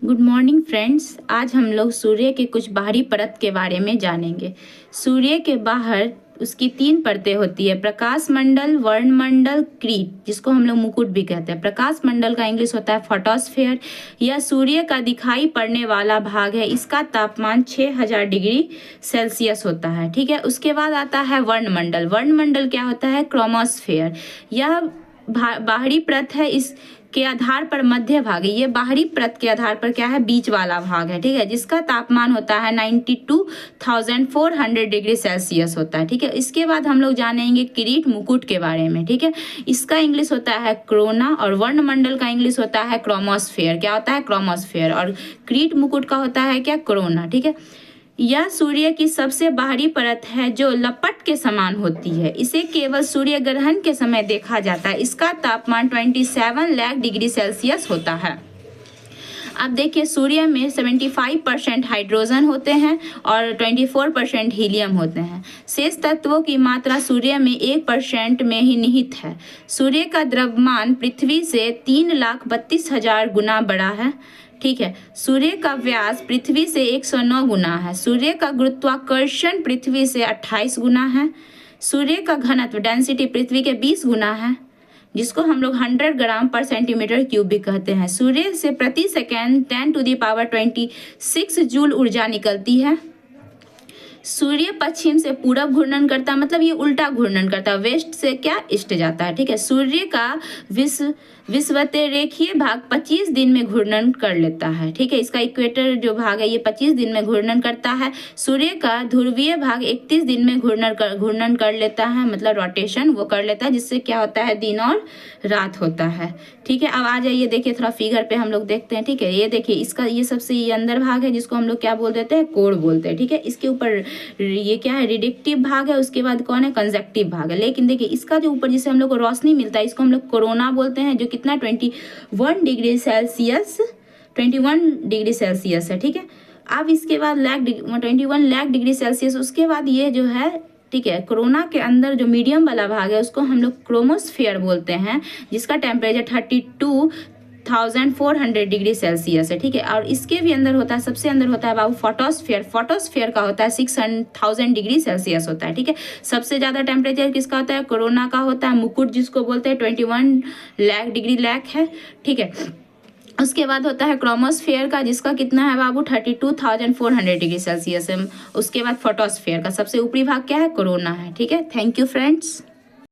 Good morning friends. आज हम लोग सूर्य के कुछ बाहरी परत के बारे में जानेंगे। सूर्य के बाहर उसकी 3 परतें होती है, प्रकाश मंडल, वर्णमंडल, क्रीट, जिसको हम लोग मुकुट भी कहते हैं। प्रकाश मंडल का इंग्लिश होता है फोटोस्फेयर। यह सूर्य का दिखाई पड़ने वाला भाग है। इसका तापमान 6000 डिग्री सेल्सियस होता है। ठीक है, उसके बाद आता है वर्णमंडल। वर्णमंडल क्या होता है? क्रोमोस्फेयर। यह बाहरी परत है। इस के आधार पर मध्य भाग है। ये बाहरी परत के आधार पर क्या है? बीच वाला भाग है। ठीक है, जिसका तापमान होता है 92,400 डिग्री सेल्सियस होता है। ठीक है, इसके बाद हम लोग जानेंगे किरीट मुकुट के बारे में। ठीक है, इसका इंग्लिश होता है कोरोना और वर्णमंडल का इंग्लिश होता है क्रोमोस्फेयर। क्या होता है? क्रोमोस्फेयर। और किरीट मुकुट का होता है क्या? कोरोना। ठीक है, यह सूर्य की सबसे बाहरी परत है जो लपट के समान होती है। इसे केवल सूर्य ग्रहण के समय देखा जाता है। इसका तापमान 27 लाख डिग्री सेल्सियस होता है। अब देखिए, सूर्य में 75% हाइड्रोजन होते हैं और 24% हीलियम होते हैं। शेष तत्वों की मात्रा सूर्य में 1% में ही निहित है। सूर्य का द्रव्यमान पृथ्वी से 3,32,000 गुना बड़ा है। ठीक है, सूर्य का व्यास पृथ्वी से 109 गुना है। सूर्य का गुरुत्वाकर्षण पृथ्वी से 28 गुना है। सूर्य का घनत्व डेंसिटी पृथ्वी के 20 गुना है, जिसको हम लोग 100 ग्राम पर सेंटीमीटर क्यूब भी कहते हैं। सूर्य से प्रति सेकेंड 10⁻26 जूल ऊर्जा निकलती है। सूर्य पश्चिम से पूरब घूर्णन करता है, मतलब ये उल्टा घूर्णन करता है। वेस्ट से क्या? ईस्ट जाता है। ठीक है, सूर्य का विषुवतरेखीय भाग 25 दिन में घूर्णन कर लेता है। ठीक है, इसका इक्वेटर जो भाग है ये 25 दिन में घूर्णन करता है। सूर्य का ध्रुवीय भाग 31 दिन में घूर्णन कर लेता है, मतलब रोटेशन वो कर लेता है, जिससे क्या होता है? दिन और रात होता है। ठीक है, अब आ जाइए, देखिए थोड़ा फिगर पे हम लोग देखते हैं। ठीक है, ये देखिए, इसका ये सबसे ये अंदर भाग है, जिसको हम लोग क्या बोल देते हैं? कोर बोलते हैं। ठीक है, इसके ऊपर ये क्या है? रिडक्टिव भाग है। उसके बाद कौन है? कंजक्टिव भाग है। लेकिन देखिए, इसका जो ऊपर जिसे हम लोग को रोशनी मिलता है, इसको हम लोग कोरोना बोलते हैं, जो कितना 21 डिग्री सेल्सियस 21 डिग्री सेल्सियस है। ठीक है, अब इसके बाद 21 लाख डिग्री सेल्सियस। उसके बाद ये जो है, ठीक है, कोरोना के अंदर जो मीडियम वाला भाग है उसको हम लोग क्रोमोस्फेयर बोलते हैं, जिसका टेम्परेचर 32,400 डिग्री सेल्सियस है। ठीक है, और इसके भी अंदर होता है, सबसे अंदर होता है बाबू फोटोस्फेयर। फोटोस्फेयर का होता है 6,000 डिग्री सेल्सियस होता है। ठीक है, सबसे ज़्यादा टेम्परेचर किसका होता है? कोरोना का होता है। मुकुट जिसको बोलते हैं 21 लाख डिग्री है। ठीक है, उसके बाद होता है क्रोमोस्फेयर का, जिसका कितना है बाबू? 32,400 डिग्री सेल्सियस है। उसके बाद फोटोस्फेयर का सबसे ऊपरी भाग क्या है? कोरोना है। ठीक है, थैंक यू फ्रेंड्स।